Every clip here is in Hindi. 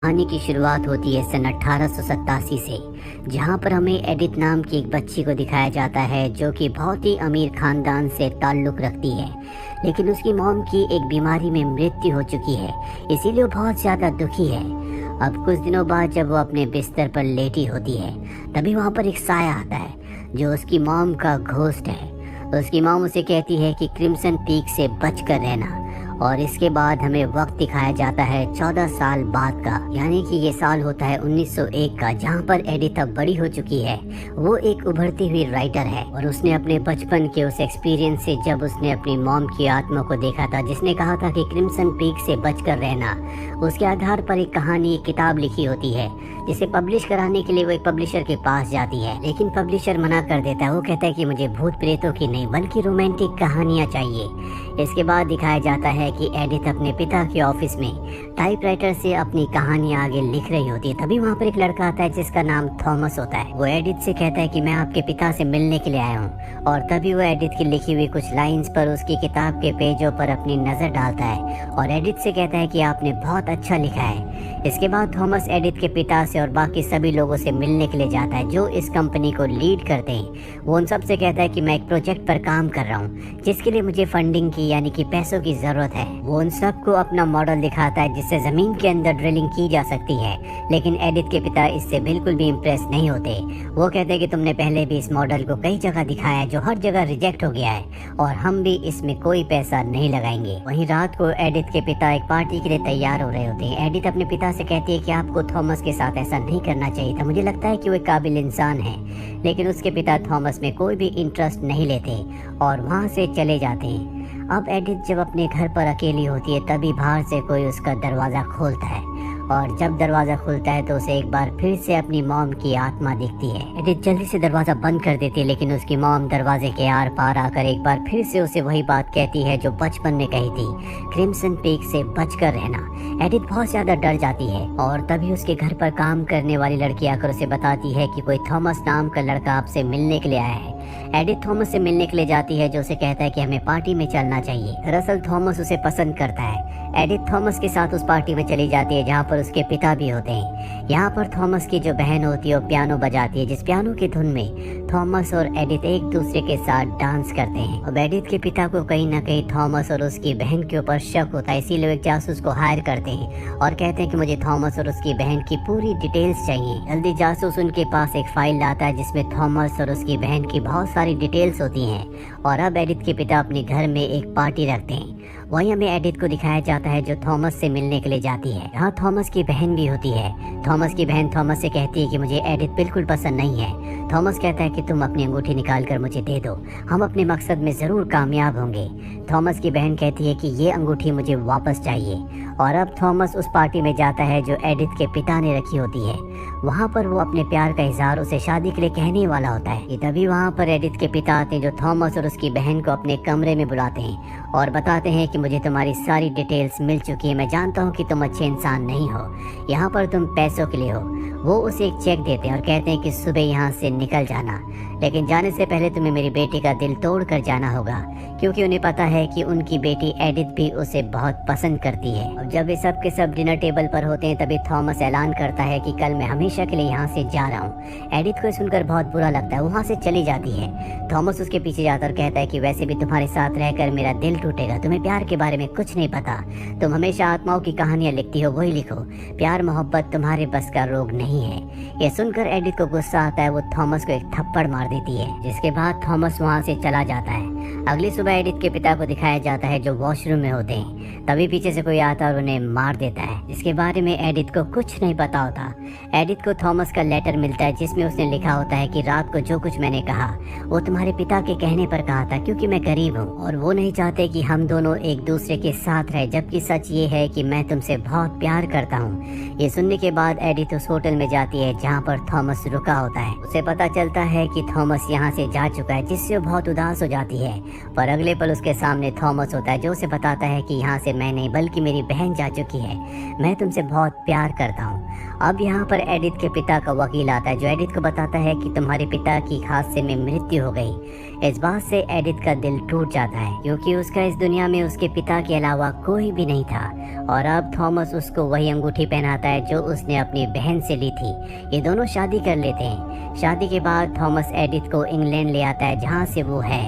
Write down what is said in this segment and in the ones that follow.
कहानी की शुरुआत होती है सन 1887 से, जहां पर हमें एडिथ नाम की एक बच्ची को दिखाया जाता है जो कि बहुत ही अमीर खानदान से ताल्लुक़ रखती है। लेकिन उसकी मॉम की एक बीमारी में मृत्यु हो चुकी है, इसीलिए वो बहुत ज़्यादा दुखी है। अब कुछ दिनों बाद जब वो अपने बिस्तर पर लेटी होती है, तभी वहाँ पर एक साया आता है जो उसकी मॉम का घोस्ट है। उसकी मॉम उसे कहती है कि क्रिम्सन पीक से बच कर रहना। और इसके बाद हमें वक्त दिखाया जाता है 14 साल बाद का, यानी कि ये साल होता है 1901 का, जहाँ पर एडिथ अब बड़ी हो चुकी है। वो एक उभरती हुई राइटर है और उसने अपने बचपन के उस एक्सपीरियंस से, जब उसने अपनी मॉम की आत्मा को देखा था जिसने कहा था कि क्रिम्सन पीक से बचकर रहना, उसके आधार पर एक कहानी, एक किताब लिखी होती है जिसे पब्लिश कराने के लिए वो एक पब्लिशर के पास जाती है। लेकिन पब्लिशर मना कर देता है। वो कहता है कि मुझे भूत प्रेतों की नहीं बल्कि रोमांटिक कहानियाँ चाहिए। इसके बाद दिखाया जाता है कि एडिथ अपने पिता के ऑफिस में टाइपराइटर से अपनी कहानियां आगे लिख रही होती है। तभी वहाँ पर एक लड़का आता है जिसका नाम थॉमस होता है। वो एडिथ से कहता है कि मैं आपके पिता से मिलने के लिए आया हूँ। और तभी वो एडिथ की लिखी हुई कुछ लाइंस पर उसकी किताब के पेजों पर अपनी नज़र डालता है और एडिथ से कहता है कि आपने बहुत अच्छा लिखा है। इसके बाद थॉमस एडिथ के पिता से और बाकी सभी लोगों से मिलने के लिए जाता है जो इस कंपनी को लीड करते हैं। वो उन सब से कहता है कि मैं एक प्रोजेक्ट पर काम कर रहा हूँ जिसके लिए मुझे फंडिंग की, यानी कि पैसों की ज़रूरत है। वो उन सबको अपना मॉडल दिखाता है जिससे ज़मीन के अंदर ड्रिलिंग की जा सकती है। लेकिन एडिथ के पिता इससे बिल्कुल भी इम्प्रेस नहीं होते। वो कहते हैं कि तुमने पहले भी इस मॉडल को कई जगह दिखाया है जो हर जगह रिजेक्ट हो गया है और हम भी इसमें कोई पैसा नहीं लगाएंगे। वहीं रात को एडिथ के पिता एक पार्टी के लिए तैयार हो रहे होते हैं। एडिथ अपने पिता से कहती है कि आपको थॉमस के साथ ऐसा नहीं करना चाहिए था, मुझे लगता है कि वो एक काबिल इंसान है। लेकिन उसके पिता थॉमस में कोई भी इंटरेस्ट नहीं लेते और वहाँ से चले जाते हैं। अब एडिथ जब अपने घर पर अकेली होती है तभी बाहर से कोई उसका दरवाज़ा खोलता है और जब दरवाज़ा खुलता है तो उसे एक बार फिर से अपनी मॉम की आत्मा दिखती है। एडिथ जल्दी से दरवाज़ा बंद कर देती है, लेकिन उसकी मॉम दरवाजे के आर पार आकर एक बार फिर से उसे वही बात कहती है जो बचपन में कही थी, क्रिम्सन पीक से बचकर रहना। एडिथ बहुत ज़्यादा डर जाती है और तभी उसके घर पर काम करने वाली लड़की आकर उसे बताती है कि कोई थॉमस नाम का लड़का आपसे मिलने के लिए आया है। एडिथ थॉमस से मिलने के लिए जाती है जो उसे कहता है कि हमें पार्टी में चलना चाहिए। दरअसल थॉमस उसे पसंद करता है। एडिथ थॉमस के साथ उस पार्टी में चली जाती है जहाँ पर उसके पिता भी होते हैं। यहाँ पर थॉमस की जो बहन होती है वो पियानो बजाती है, जिस पियानो की धुन में थॉमस और एडिथ एक दूसरे के साथ डांस करते हैं। अब एडिथ के पिता को कहीं ना कहीं थॉमस और उसकी बहन के ऊपर शक होता है, इसीलिए एक जासूस को हायर करते हैं और कहते हैं कि मुझे थॉमस और उसकी बहन की पूरी डिटेल्स चाहिए। जल्दी जासूस उनके पास एक फाइल लाता है जिसमें थॉमस और उसकी बहन की बहुत सारी डिटेल्स होती हैं। और अब एडिथ के पिता अपने घर में एक पार्टी रखते हैं। वहीं हमें एडिथ को दिखाया जाता है जो थॉमस से मिलने के लिए जाती है। यहाँ थॉमस की बहन भी होती है। थॉमस की बहन थॉमस से कहती है कि मुझे एडिथ बिल्कुल पसंद नहीं है। थॉमस कहता है कि तुम अपनी अंगूठी निकाल कर मुझे दे दो, हम अपने मकसद में ज़रूर कामयाब होंगे। थॉमस की बहन कहती है कि ये अंगूठी मुझे वापस चाहिए। और अब थॉमस उस पार्टी में जाता है जो एडिथ के पिता ने रखी होती है। वहाँ पर वो अपने प्यार का इजहार उसे शादी के लिए कहने वाला होता है कि तभी वहाँ पर एडिथ के पिता आते हैं जो थॉमस और उसकी बहन को अपने कमरे में बुलाते हैं और बताते हैं कि मुझे तुम्हारी सारी डिटेल्स मिल चुकी है, मैं जानता हूँ कि तुम अच्छे इंसान नहीं हो, यहाँ पर तुम पैसों के लिए हो। वो उसे एक चेक देते हैं और कहते हैं कि सुबह यहाँ से निकल जाना, लेकिन जाने से पहले तुम्हें मेरी बेटी का दिल तोड़ कर जाना होगा, क्योंकि उन्हें पता है कि उनकी बेटी एडिथ भी उसे बहुत पसंद करती है। और जब वे सब के सब डिनर टेबल पर होते हैं तभी थॉमस ऐलान करता है कि कल मैं हमेशा के लिए यहाँ से जा रहा हूँ। एडिथ को सुनकर बहुत बुरा लगता है, वहाँ से चली जाती है। थॉमस उसके पीछे जाता और कहता है कि वैसे भी तुम्हारे साथ रहकर मेरा दिल टूटेगा, तुम्हें प्यार के बारे में कुछ नहीं पता, तुम हमेशा आत्माओं की कहानियाँ लिखती हो, वही लिखो, प्यार मोहब्बत तुम्हारे बस का रोग नहीं है। ये सुनकर एडिथ को गुस्सा आता है, वो थॉमस को एक थप्पड़ मार देती है, जिसके बाद थॉमस वहाँ से चला जाता है। अगली सुबह एडिथ के पिता को दिखाया जाता है जो वॉशरूम में होते हैं। तभी पीछे से कोई आता और उन्हें मार देता है, जिसके बारे में एडिथ को कुछ नहीं पता होता। एडिथ को थॉमस का लेटर मिलता है जिसमें उसने लिखा होता है कि रात को जो कुछ मैंने कहा वो तुम्हारे पिता के कहने पर कहा था, क्योंकि मैं गरीब हूँ और वो नहीं चाहते कि हम दोनों एक दूसरे के साथ रहे, जबकि सच ये है कि मैं तुमसे बहुत प्यार करता हूँ। ये सुनने के बाद एडिथ उस होटल में जाती है जहाँ पर थॉमस रुका होता है। उसे पता चलता है कि थॉमस यहाँ से जा चुका है, जिससे वो बहुत उदास हो जाती है। पर अगले पल उसके सामने थॉमस होता है जो उसे बताता है कि यहाँ से मैं नहीं बल्कि मेरी बहन जा चुकी है, मैं तुमसे बहुत प्यार करता हूँ। अब यहाँ पर एडिथ के पिता का वकील आता है जो एडिथ को बताता है कि तुम्हारे पिता की हादसे में मृत्यु हो गई। इस बात से एडिथ का दिल टूट जाता है क्योंकि उसका इस दुनिया में उसके पिता के अलावा कोई भी नहीं था। और अब थॉमस उसको वही अंगूठी पहनाता है जो उसने अपनी बहन से ली थी। ये दोनों शादी कर लेते हैं। शादी के बाद थॉमस एडिथ को इंग्लैंड ले आता है जहाँ से वो है।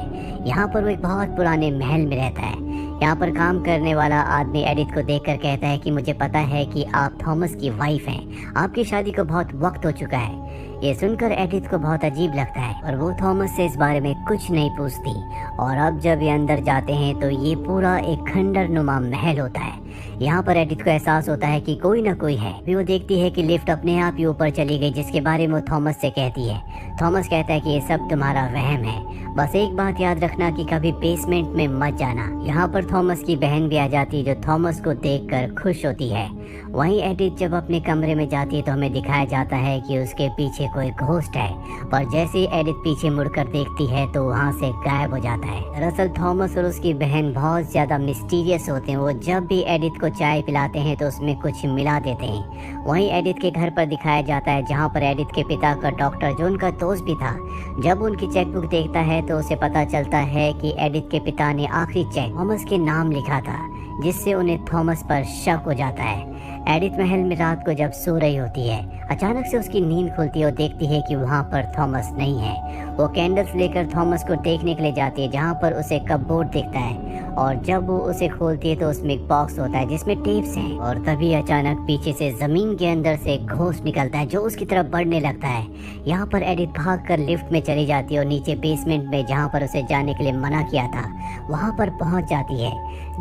यहाँ पर वो एक बहुत पुराने महल में रहता है। यहाँ पर काम करने वाला आदमी एडिथ को देखकर कहता है कि मुझे पता है कि आप थॉमस की वाइफ हैं। आपकी शादी को बहुत वक्त हो चुका है। ये सुनकर एडिथ को बहुत अजीब लगता है और वो थॉमस से इस बारे में कुछ नहीं पूछती। और अब जब ये अंदर जाते हैं तो ये पूरा एक खंडर नुमा महल होता है। यहाँ पर एडिथ को एहसास होता है कि कोई ना कोई है। फिर वो देखती है कि लिफ्ट अपने आप ही ऊपर चली गई, जिसके बारे में वो थॉमस से कहती है। थॉमस कहता है कि ये सब तुम्हारा वहम है, बस एक बात याद रखना कि कभी बेसमेंट में मत जाना। यहाँ पर थॉमस की बहन भी आ जाती है जो थॉमस को देखकर खुश होती है। वहीं एडिथ जब अपने कमरे में जाती है तो हमें दिखाया जाता है कि उसके पीछे कोई घोस्ट है, पर जैसे ही एडिथ पीछे मुड़कर देखती है तो वहाँ से गायब हो जाता है। दरअसल थॉमस और उसकी बहन बहुत ज्यादा मिस्टीरियस होते हैं। वो जब भी एडिथ को चाय पिलाते हैं तो उसमें कुछ मिला देते हैं। वहीं एडिथ के घर पर दिखाया जाता है जहाँ पर एडिथ के पिता का डॉक्टर जो उनका दोस्त भी था, जब उनकी चेकबुक देखता है तो उसे पता चलता है कि एडिथ के पिता ने आखिरी चेक थॉमस के नाम लिखा था, जिससे उन्हें थॉमस पर शक हो जाता है। एडिथ महल में रात को जब सो रही होती है, अचानक से उसकी नींद खुलती है और देखती है कि वहाँ पर थॉमस नहीं है। वो कैंडल्स लेकर थॉमस को देखने के लिए जाती है जहाँ पर उसे कपबोर्ड दिखता है। और जब वो उसे खोलती है तो उसमें एक बॉक्स होता है जिसमें टेप्स हैं। और तभी अचानक पीछे से जमीन के अंदर से एक घोस्ट निकलता है जो उसकी तरफ बढ़ने लगता है। यहाँ पर एडिथ भागकर लिफ्ट में चली जाती है और नीचे बेसमेंट में जहाँ पर उसे जाने के लिए मना किया था वहाँ पर पहुँच जाती है,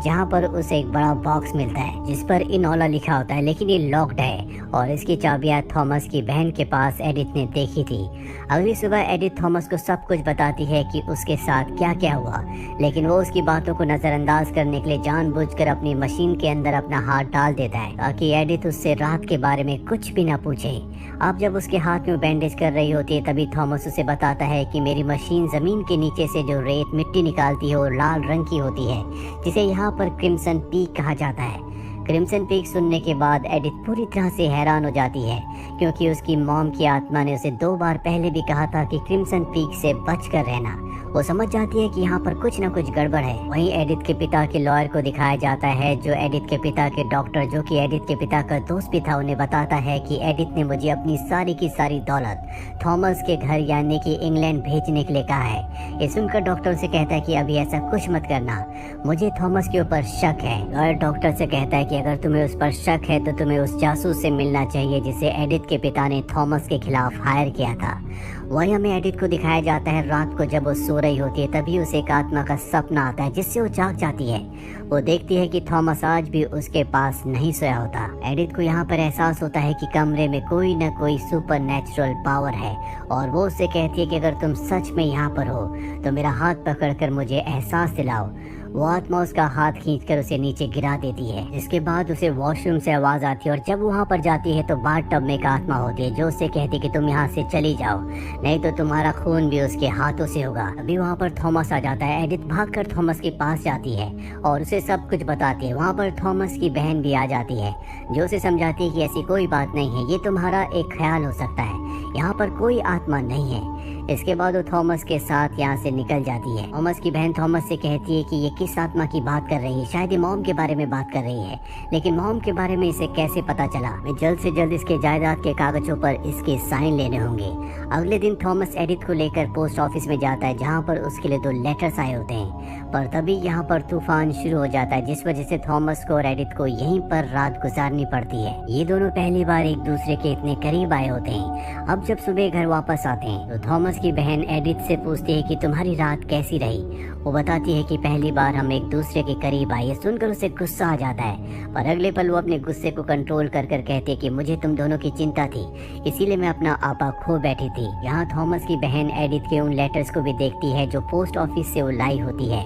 जहाँ पर उसे एक बड़ा बॉक्स मिलता है जिस पर इनोला लिखा होता है, लेकिन ये लॉक्ड है और इसकी चाबियां थॉमस की बहन के पास एडिथ ने देखी थी। अगली सुबह एडिथ थॉमस को सब कुछ बताती है कि उसके साथ क्या क्या हुआ, लेकिन वो उसकी बातों को नजरअंदाज करने के लिए जानबूझकर अपनी मशीन के अंदर अपना हाथ डाल देता है ताकि एडिथ उससे रात के बारे में कुछ भी ना पूछे। अब जब उसके हाथ में बैंडेज कर रही होती है तभी थॉमस उसे बताता है कि मेरी मशीन जमीन के नीचे से जो रेत मिट्टी निकालती है वो लाल रंग की होती है, जिसे यहाँ पर क्रिम्सन पीक कहा जाता है। क्रिम्सन पीक सुनने के बाद एडिथ पूरी तरह से हैरान हो जाती है क्योंकि उसकी मॉम की आत्मा ने उसे 2 बार पहले भी कहा था कि क्रिम्सन पीक से बचकर रहना। वो समझ जाती है कि यहाँ पर कुछ न कुछ गड़बड़ है। वहीं एडिथ के पिता के लॉयर को दिखाया जाता है जो एडिथ के पिता के डॉक्टर जो कि एडिथ के पिता का दोस्त भी था उन्हें बताता है कि एडिथ ने मुझे अपनी सारी की सारी दौलत थॉमस के घर यानी कि इंग्लैंड भेजने के लिए कहा है। ये सुनकर डॉक्टर से कहता है कि अभी ऐसा कुछ मत करना, मुझे थॉमस के ऊपर शक है। लॉयर डॉक्टर से कहता है कि अगर तुम्हें उस पर शक है तो तुम्हें उस जासूस से मिलना चाहिए जिसे एडिथ के पिता ने थॉमस के खिलाफ हायर किया था। वही हमें एडिथ को दिखाया जाता है रात को जब वो सो रही होती है तभी उसे एक आत्मा का सपना आता है जिससे वो जाग जाती है। वो देखती है कि थॉमस आज भी उसके पास नहीं सोया होता। एडिथ को यहाँ पर एहसास होता है कि कमरे में कोई न कोई सुपर नेचुरल पावर है और वो उससे कहती है कि अगर तुम सच में यहाँ पर हो तो मेरा हाथ पकड़कर मुझे एहसास दिलाओ। वो आत्मा उसका हाथ खींचकर उसे नीचे गिरा देती है, जिसके बाद उसे वॉशरूम से आवाज आती है और जब वहाँ पर जाती है तो बाथ टब में एक आत्मा होती है जो उससे कहती है कि तुम यहाँ से चली जाओ, नहीं तो तुम्हारा खून भी उसके हाथों से होगा। अभी वहाँ पर थॉमस आ जाता है। एडिथ भागकर थॉमस के पास जाती है और उसे सब कुछ बताती है। वहाँ पर थॉमस की बहन भी आ जाती है जो उसे समझाती है कि ऐसी कोई बात नहीं है, ये तुम्हारा एक ख्याल हो सकता है, यहाँ पर कोई आत्मा नहीं है। इसके बाद वो थॉमस के साथ यहाँ से निकल जाती है। थॉमस की बहन थॉमस से कहती है कि ये किस आत्मा की बात कर रही है, शायद ये मॉम के बारे में बात कर रही है, लेकिन मॉम के बारे में इसे कैसे पता चला। मैं जल्द से जल्द इसके जायदाद के कागजों पर इसके साइन लेने होंगे। अगले दिन थॉमस एडिथ को लेकर पोस्ट ऑफिस में जाता है जहाँ पर उसके लिए 2 लेटर्स आए होते हैं, पर तभी यहाँ पर तूफान शुरू हो जाता है जिस वजह से थॉमस को और एडिथ को यहीं पर रात गुजारनी पड़ती है। ये दोनों पहली बार एक दूसरे के इतने करीब आए होते हैं। अब जब सुबह घर वापस आते हैं तो थॉमस की बहन एडिथ से पूछती है कि तुम्हारी रात कैसी रही। वो बताती है कि पहली बार हम एक दूसरे के करीब आए। सुनकर उसे गुस्सा आ जाता है, पर अगले पल वो अपने गुस्से को कंट्रोल कर कहती है कि मुझे तुम दोनों की चिंता थी, इसीलिए मैं अपना आपा खो बैठी थी। यहाँ थॉमस की बहन एडिथ के उन लेटर्स को भी देखती है जो पोस्ट ऑफिस से वो लाई होती है।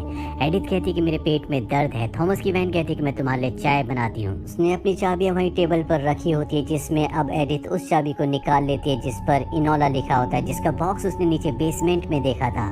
एडिथ कहती है कि मेरे पेट में दर्द है। थॉमस की बहन कहती है कि मैं तुम्हारे लिए चाय बनाती हूँ। उसने अपनी चाबियां वहीं टेबल पर रखी होती है जिसमें अब एडिथ उस चाबी को निकाल लेती है जिस पर इनोला लिखा होता है, जिसका बॉक्स उसने उसने नीचे बेसमेंट में देखा था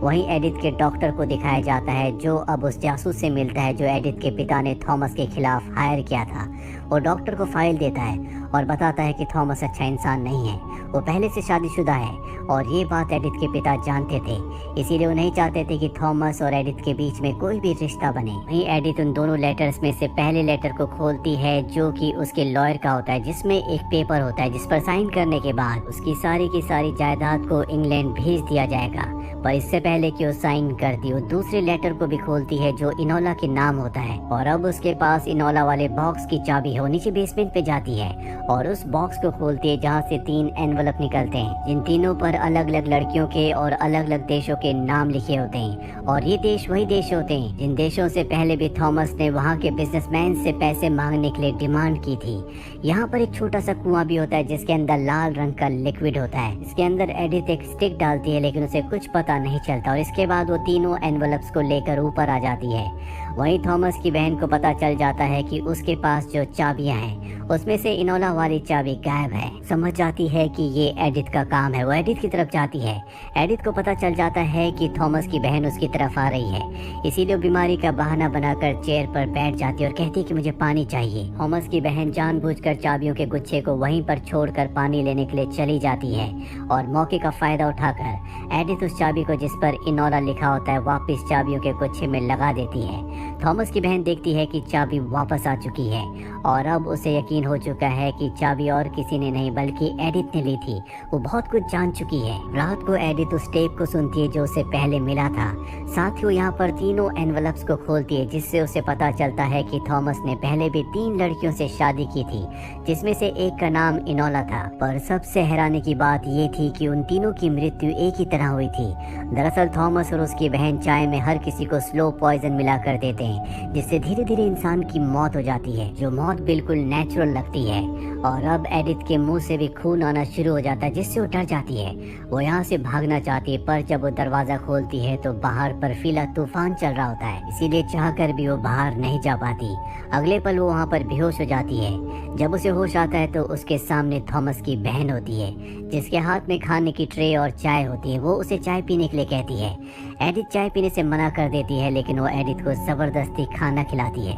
वहीं एडिथ के डॉक्टर को दिखाया जाता है, जो अब उस जासूस से मिलता है जो एडिथ के पिता ने थॉमस के खिलाफ हायर किया था। वो डॉक्टर को फाइल देता है और बताता है कि थॉमस अच्छा इंसान नहीं है, वो पहले से शादीशुदा है और ये बात एडिथ के पिता जानते थे, इसीलिए वो नहीं चाहते थे कि थॉमस और एडिथ के बीच में कोई भी रिश्ता बने। वहीं एडिथ उन दोनों लेटर्स में से पहले लेटर को खोलती है जो कि उसके लॉयर का होता है, जिसमें एक पेपर होता है जिस पर साइन करने के बाद उसकी सारी की सारी जायदाद को इंग्लैंड भेज दिया जाएगा। पर इससे पहले कि वो साइन कर दी, वो दूसरे लेटर को भी खोलती है जो इनोला के नाम होता है और अब उसके पास इनोला वाले बॉक्स की चाबी है। वो नीचे बेसमेंट पे जाती है और उस बॉक्स को खोलती है जहाँ से 3 एनवलप निकलते हैं, जिन तीनों पर अलग अलग लड़कियों के और अलग अलग देशों के नाम लिखे होते हैं और ये देश वही देश होते हैं जिन देशों से पहले भी थॉमस ने वहाँ के बिजनेसमैन से पैसे मांगने के लिए डिमांड की थी। यहाँ पर एक छोटा सा कुआं भी होता है जिसके अंदर लाल रंग का लिक्विड होता है। इसके अंदर एडिथ एक स्टिक डालती है लेकिन उसे कुछ पता नहीं चलता और इसके बाद वो तीनों एनवलप्स को लेकर ऊपर आ जाती है। वहीं थॉमस की बहन को पता चल जाता है कि उसके पास जो चाबियां हैं उसमें से इनोला वाली चाबी गायब है। समझ जाती है कि ये एडिथ का काम है। वो एडिथ की तरफ जाती है। एडिथ को पता चल जाता है कि थॉमस की बहन उसकी तरफ आ रही है, इसीलिए वो बीमारी का बहाना बनाकर चेयर पर बैठ जाती है और कहती है कि मुझे पानी चाहिए। थॉमस की बहन जानबूझकर चाबियों के गुच्छे को वहीं पर छोड़कर पानी लेने के लिए चली जाती है और मौके का फायदा उठाकर एडिथ उस चाबी को जिस पर इनोला लिखा होता है वापस चाबियों के गुच्छे में लगा देती है। थॉमस की बहन देखती है कि चाबी वापस आ चुकी है और अब उसे यकीन हो चुका है कि चाबी और किसी ने नहीं बल्कि एडिथ ने ली थी। वो बहुत कुछ जान चुकी है। रात को एडिथ उस टेप को सुनती है जो उसे पहले मिला था। साथ ही वो यहाँ पर तीनों एनवलप्स को खोलती है जिससे उसे पता चलता है कि थॉमस ने पहले भी 3 लड़कियों से शादी की थी जिसमें से एक का नाम इनोला था। पर सबसे हैरानी की बात ये थी कि उन तीनों की मृत्यु एक ही तरह हुई थी। दरअसल थॉमस और उसकी बहन चाय में हर किसी को स्लो पॉइजन मिला कर देते हैं जिससे धीरे धीरे इंसान की मौत हो जाती है, जो मौत बिल्कुल नेचुरल लगती है। और अब एडिथ के मुंह से भी खून आना शुरू हो जाता है जिससे वो डर जाती है। वो यहाँ से भागना चाहती है पर जब वो दरवाजा खोलती है तो बाहर बर्फीला तूफान चल रहा होता है, इसीलिए चाहकर भी वो बाहर नहीं जा पाती। अगले पल वो वहाँ पर बेहोश हो जाती है। जब उसे होश आता है तो उसके सामने थॉमस की बहन होती है जिसके हाथ में खाने की ट्रे और चाय होती है। वो उसे चाय पीने के लिए कहती है। एडिथ चाय पीने से मना कर देती है लेकिन वो एडिथ को जबरदस्ती खाना खिलाती है।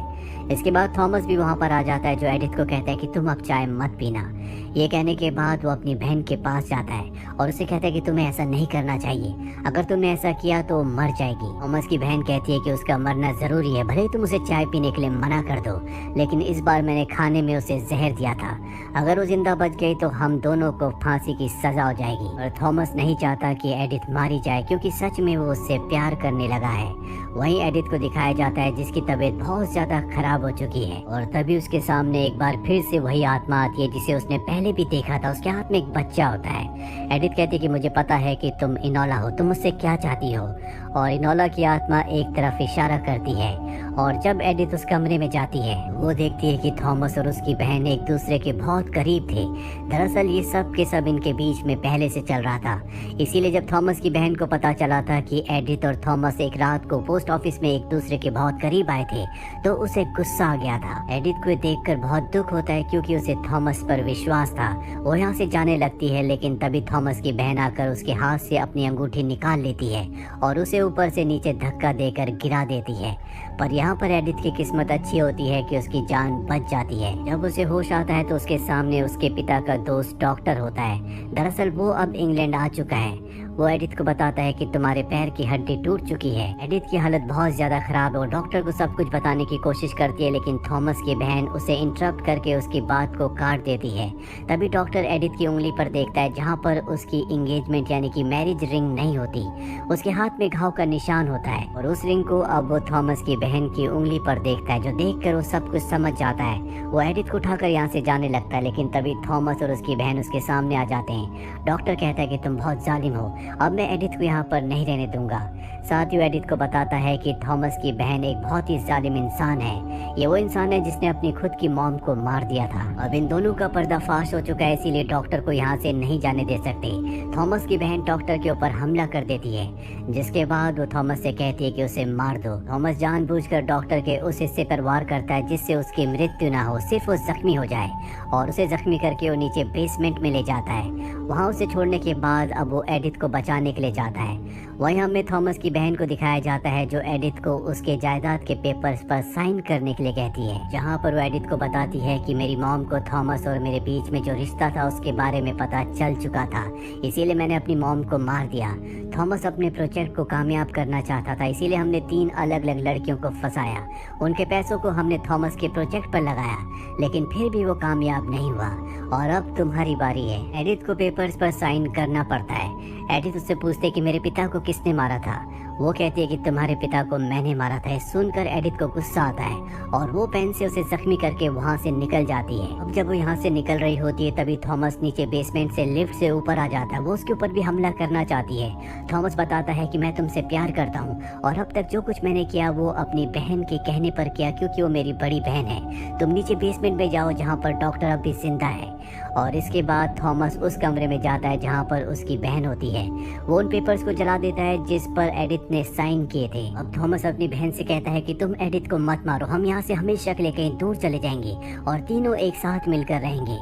इसके बाद थॉमस भी वहाँ पर आ जाता है जो एडिथ को कहता है कि तुम अब चाय मत पीना। ये कहने के बाद वो अपनी बहन के पास जाता है और उसे कहता है कि तुम्हें ऐसा नहीं करना चाहिए, अगर तुमने ऐसा किया तो मर जाएगी। थॉमस की बहन कहती है कि उसका मरना जरूरी है, भले ही तुम उसे चाय पीने के लिए मना कर दो, लेकिन इस बार मैंने खाने में उसे जहर दिया था, अगर वो जिंदा बच गई तो हम दोनों को फांसी की सजा हो जाएगी। और थॉमस नहीं चाहता कि एडिथ मारी जाए क्योंकि सच में वो उससे प्यार करने लगा है। वहीं एडिथ को दिखाया जाता है जिसकी तबीयत बहुत ज्यादा खराब हो चुकी है और तभी उसके सामने एक बार फिर से वही आत्मा आती है जिसे उसने पहले भी देखा था। उसके हाथ में एक बच्चा होता है। एडिथ कहती है कि मुझे पता है कि तुम इनोला हो, तुम मुझसे क्या चाहती हो। और इनोला की आत्मा एक तरफ इशारा करती है और जब एडिथ उस कमरे में जाती है वो देखती है कि थॉमस और उसकी बहन एक दूसरे के बहुत करीब थे। दरअसल ये सब के सब इनके बीच में पहले से चल रहा था, इसीलिए जब थॉमस की बहन को पता चला था कि एडिथ और थॉमस एक रात को पोस्ट ऑफिस में एक दूसरे के बहुत करीब आए थे तो उसे गुस्सा आ गया था। एडिथ को देखकर बहुत दुख होता है क्योंकि उसे थॉमस पर विश्वास था। वो यहाँ से जाने लगती है लेकिन तभी थॉमस की बहन आकर उसके हाथ से अपनी अंगूठी निकाल लेती है और उसे ऊपर से नीचे धक्का देकर गिरा देती है। पर यहाँ पर एडिथ की किस्मत अच्छी होती है कि उसकी जान बच जाती है। जब उसे होश आता है तो उसके सामने उसके पिता का दोस्त डॉक्टर होता है। दरअसल वो अब इंग्लैंड आ चुका है। वो एडिथ को बताता है कि तुम्हारे पैर की हड्डी टूट चुकी है। एडिथ की हालत बहुत ज्यादा खराब है। वो डॉक्टर को सब कुछ बताने की कोशिश करती है लेकिन थॉमस की बहन उसे इंटरप्ट करके उसकी बात को काट देती है। तभी डॉक्टर एडिथ की उंगली पर देखता है जहाँ पर उसकी एंगेजमेंट यानी कि मैरिज रिंग नहीं होती, उसके हाथ में घाव का निशान होता है और उस रिंग को अब वो थॉमस की बहन की उंगली पर देखता है, जो देखकर वो सब कुछ समझ जाता है। वो एडिथ को उठाकर यहाँ से जाने लगता है लेकिन तभी थॉमस और उसकी बहन उसके सामने आ जाते हैं। डॉक्टर कहता है कि तुम बहुत जालिम हो, अब मैं एडिथ को यहाँ पर नहीं रहने दूंगा। साथ ही वो एडिथ को बताता है कि थॉमस की बहन एक बहुत ही जालिम इंसान है। ये वो इंसान है जिसने अपनी खुद की मॉम को मार दिया था। अब इन दोनों का पर्दाफाश हो चुका है, इसीलिए डॉक्टर को यहाँ से नहीं जाने दे सकते। थॉमस की बहन डॉक्टर के ऊपर हमला कर देती है, जिसके बाद वो थॉमस से कहती है कि उसे मार दो। थॉमस जानबूझकर डॉक्टर के उस हिस्से पर वार करता है जिससे उसकी मृत्यु ना हो, सिर्फ वो जख्मी हो जाए, और उसे जख्मी करके वो नीचे बेसमेंट में ले जाता है। वहाँ उसे छोड़ने के बाद अब वो एडिथ को बचाने के लिए जाता है। वहीं हमें थॉमस की बहन को दिखाया जाता है जो एडिथ को उसके जायदाद के पेपर्स पर साइन करने के लिए कहती है, जहाँ पर वो एडिथ को बताती है कि मेरी मॉम को थॉमस और मेरे बीच में जो रिश्ता था उसके बारे में पता चल चुका था, इसीलिए मैंने अपनी मॉम को मार दिया। थॉमस अपने प्रोजेक्ट को कामयाब करना चाहता था, इसीलिए हमने 3 अलग अलग लड़कियों को फंसाया। उनके पैसों को हमने थॉमस के प्रोजेक्ट पर लगाया, लेकिन फिर भी वो कामयाब नहीं हुआ, और अब तुम्हारी बारी है। एडिथ को पेपर्स पर साइन करना पड़ता है। एडिथ उससे पूछते कि मेरे पिता को किसने मारा था। वो कहती है कि तुम्हारे पिता को मैंने मारा था। सुनकर एडिथ को गुस्सा आता है और वो पेन से उसे जख्मी करके वहाँ से निकल जाती है। अब जब वो यहाँ से निकल रही होती है तभी थॉमस नीचे बेसमेंट से लिफ्ट से ऊपर आ जाता है। वो उसके ऊपर भी हमला करना चाहती है। थॉमस बताता है कि मैं तुमसे प्यार करता हूँ और अब तक जो कुछ मैंने किया वो अपनी बहन के कहने पर किया, क्योंकि वो मेरी बड़ी बहन है। तुम नीचे बेसमेंट में जाओ जहाँ पर डॉक्टर अभी जिंदा है। और इसके बाद थॉमस उस कमरे में जाता है जहाँ पर उसकी बहन होती है। वो उन पेपर्स को जला देता है जिस पर एडिथ ने साइन किए थे। अब थॉमस अपनी बहन से कहता है कि तुम एडिथ को मत मारो, हम यहाँ से हमेशा के लिए कहीं दूर चले जाएंगे और तीनों एक साथ मिलकर रहेंगे।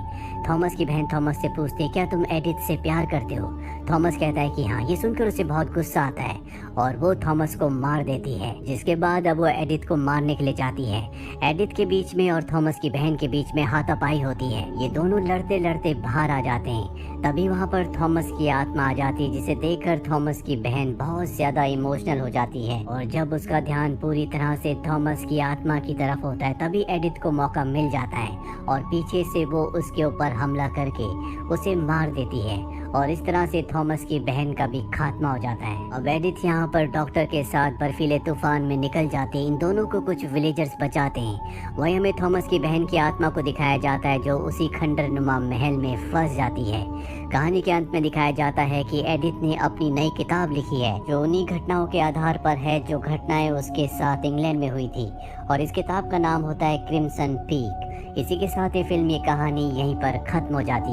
थॉमस की बहन थॉमस से पूछती है क्या तुम एडिथ से प्यार करते हो। थॉमस कहता है कि हाँ। ये सुनकर उसे बहुत गुस्सा आता है और वो थॉमस को मार देती है, जिसके बाद अब वो एडिथ को मारने के लिए जाती है। एडिथ के बीच में और थॉमस की बहन के बीच में हाथापाई होती है। ये दोनों लड़ते लड़ते बाहर आ जाते हैं। तभी वहाँ पर थॉमस की आत्मा आ जाती है, जिसे देखकर थॉमस की बहन बहुत ज्यादा इमोशनल हो जाती है। और जब उसका ध्यान पूरी तरह से थॉमस की आत्मा की तरफ होता है तभी एडिथ को मौका मिल जाता है और पीछे से वो उसके ऊपर हमला करके उसे मार देती है, और इस तरह से थॉमस की बहन का भी खात्मा हो जाता है। अब एडिथ यहाँ पर डॉक्टर के साथ बर्फीले तूफान में निकल जाते हैं। इन दोनों को कुछ विलेजर्स बचाते हैं। वहीं हमें थॉमस की बहन की आत्मा को दिखाया जाता है जो उसी खंडरनुमा महल में फंस जाती है। कहानी के अंत में दिखाया जाता है कि एडिथ ने अपनी नई किताब लिखी है जो उन्हीं घटनाओं के आधार पर है जो घटनाएं उसके साथ इंग्लैंड में हुई थी, और इस किताब का नाम होता है क्रिम्सन पीक। इसी के साथ ये फिल्म, ये कहानी यहीं पर खत्म हो जाती है।